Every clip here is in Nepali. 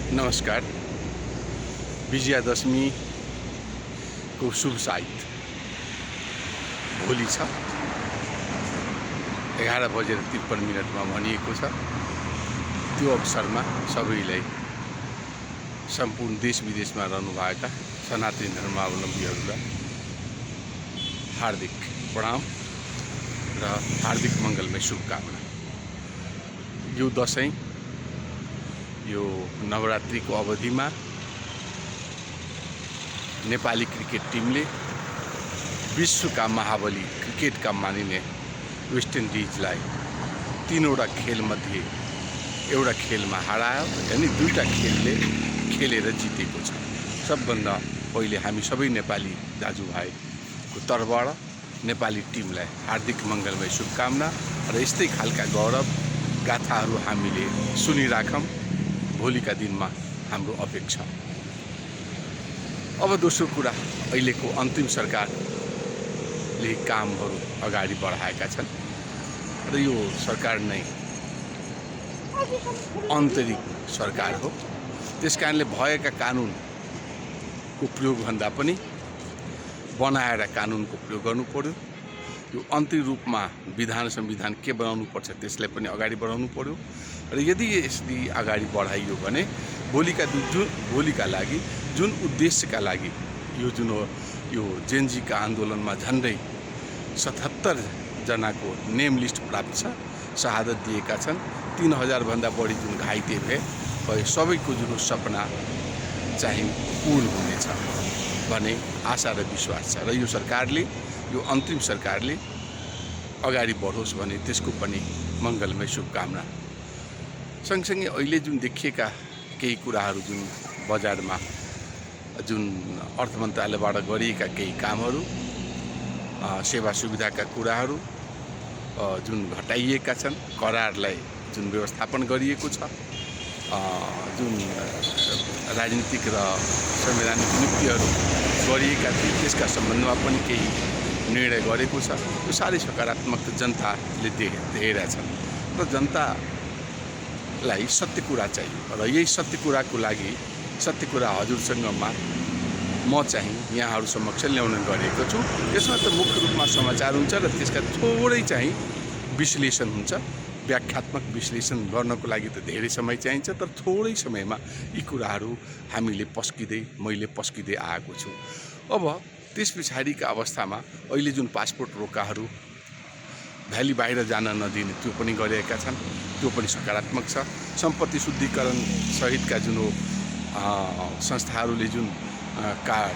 नमस्कार। विजयादशमी को शुभ साइत भोलि छ 11:53 में भनिएको छ। त्यो अवसरमा सबैलाई सम्पूर्ण देश विदेशमा रहनुभएका सनातनी धर्मावलम्बीहरूलाई हार्दिक प्रणाम र हार्दिक मङ्गलमय शुभकामना। यो दशैं यो नवरात्रि को अवधि में नेपाली क्रिकेट टीमले विश्व का महाबली क्रिकेट का मानिने वेस्ट इन्डिजलाई 3वटा खेल मध्ये एउटा खेलमा हरायो, यानी 2टा खेलले खेलेर जितेको छ। सबभन्दा पहिले हामी सबै नेपाली दाजुभाइको तर्फबाट नेपाली टिमलाई हार्दिक मङ्गलमय शुभकामना र यस्तै खालका गौरव गाथाहरू हामीले सुनिराखौँ भोलिका दिनमा हाम्रो अपेक्षा। अब दोस्रो कुरा, अहिलेको अन्तिम सरकारले कामहरू अगाडि बढाएका छन् र यो सरकार नै आन्तरिक सरकार हो। त्यसकारणले भएका कानुनको प्रयोगभन्दा पनि बनाएर कानुनको प्रयोग गर्नु पर्यो। यो अन्तिम रूपमा संविधान के बनाउनु पर्छ त्यसलाई पनि अगाडि बढाउनु पर्यो र यदि यसरी अगाडि बढाइयो भने भोलिका लागि जुन उद्देश्यका लागि यो जेनजीका आन्दोलनमा झन्डै 77 जनाको नेम लिस्ट प्राप्त छ, शहादत दिएका छन्। 3000 भन्दा बढी जुन घाइते भए सबैको जुन सपना चाहिँ पूर्ण हुनेछ भन्ने आशा र विश्वास छ र यो सरकारले, यो अन्तिम सरकारले अगाडि बढोस् भने त्यसको पनि मङ्गलमय शुभकामना। सँगसँगै अहिले जुन देखिएका केही कुराहरू, जुन बजारमा जुन अर्थ मन्त्रालयबाट गरिएका केही कामहरू, सेवा सुविधाका कुराहरू जुन घटाइएका छन्, करारलाई जुन व्यवस्थापन गरिएको छ, जुन राजनीतिक र संवैधानिक नियुक्तिहरू गरिएका थिए त्यसका सम्बन्धमा पनि केही निर्णय गरेको छ। यो साह्रै सकारात्मक जनताले देखेका छन् र जनतालाई सत्य कुरा चाहियो र यही सत्य कुराको लागि सत्य कुरा हजुरसँगमा म चाहिँ यहाँहरू समक्ष ल्याउने गरेको छु। यसमा त मुख्य रूपमा समाचार हुन्छ र त्यसका थोरै चाहिँ विश्लेषण हुन्छ। व्याख्यात्मक विश्लेषण गर्नको लागि त धेरै समय चाहिन्छ, तर थोरै समयमा यी कुराहरू मैले पस्किँदै आएको छु। अब त्यस पछाडिका अवस्थामा अहिले जुन पासपोर्ट रोकाहरू भ्याली बाहिर जान नदिने त्यो पनि गरेका छन्, त्यो पनि सकारात्मक छ। सम्पत्ति शुद्धिकरण सहितका जुन संस्थाहरूले जुन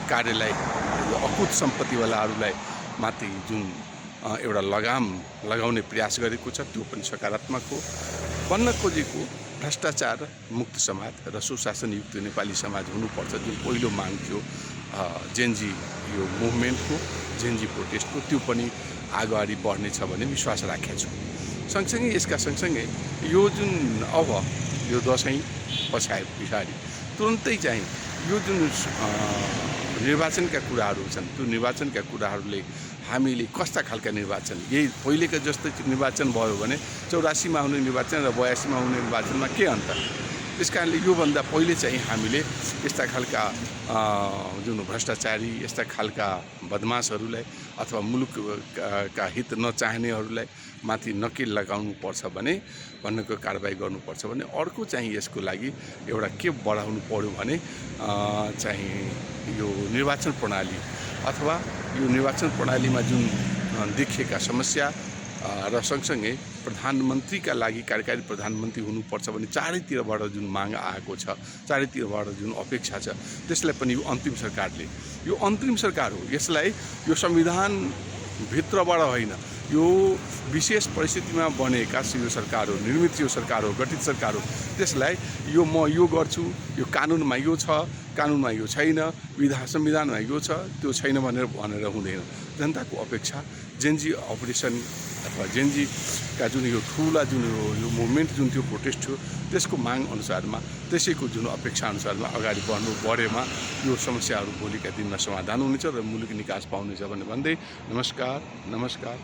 कार्यलाई अकुत सम्पत्तिवालाहरूलाई माथि जुन एउटा लगाम लगाउने प्रयास गरेको छ त्यो पनि सकारात्मक हो। बन्न खोजेको भ्रष्टाचार मुक्त समाज र सुशासनयुक्त नेपाली समाज हुनुपर्छ, जुन पहिलो माग थियो जेनजी यो मुभमेन्टको, जेनजी प्रोटेस्टको, त्यो पनि अगाडि बढ्नेछ भन्ने विश्वास राखेको छु। सँगसँगै यसका सँगसँगै यो जुन अब यो दशैं पछाडि तुरन्तै चाहिँ यो जुन निर्वाचनका कुराहरू छन्, त्यो निर्वाचनका कुराहरूले हामीले कस्ता खालका निर्वाचन, यही पहिलेका जस्तै निर्वाचन भयो भने 84 मा हुने निर्वाचन र 82 मा हुने निर्वाचनमा के अन्तर? त्यसकारणले योभन्दा पहिले चाहिँ हामीले यस्ता खालका जुन भ्रष्टाचारी, यस्ता खालका बदमाशहरूलाई अथवा मुलुकका हित नचाहनेहरूलाई माथि नकेल लगाउनु पर्छ भन्नको कारबाही गर्नुपर्छ भने अर्को चाहिँ यसको लागि एउटा के बढाउनु पर्यो भने चाहिँ यो निर्वाचन प्रणाली अथवा यो निर्वाचन प्रणालीमा जुन देखिएका समस्या र सँगसँगै प्रधानमन्त्रीका लागि कार्यकारी प्रधानमन्त्री हुनुपर्छ भन्ने चारैतिरबाट जुन माग आएको छ, चारैतिरबाट जुन अपेक्षा छ, त्यसलाई पनि यो अन्तिम सरकार हो। यसलाई यो संविधान भित्रबाट होइन, यो विशेष परिस्थितिमा बनेका यो सरकार हो, निर्मित यो सरकार हो, गठित सरकार हो। त्यसलाई म यो गर्छु, यो कानुनमा यो छ, कानुनमा यो छैन, संविधानमा यो छ, त्यो छैन भनेर हुँदैन। जनताको अपेक्षा जेनजी अपरेसन अथवा जेनजीका जुन यो ठुला जुन यो मुभमेन्ट जुन थियो, प्रोटेस्ट थियो, त्यसको माग अनुसारमा, त्यसैको जुन अपेक्षा अनुसारमा अगाडि बढेमा यो समस्याहरू भोलिका दिनमा समाधान हुनेछ र मुलुक निकास पाउनेछ भन्दै नमस्कार।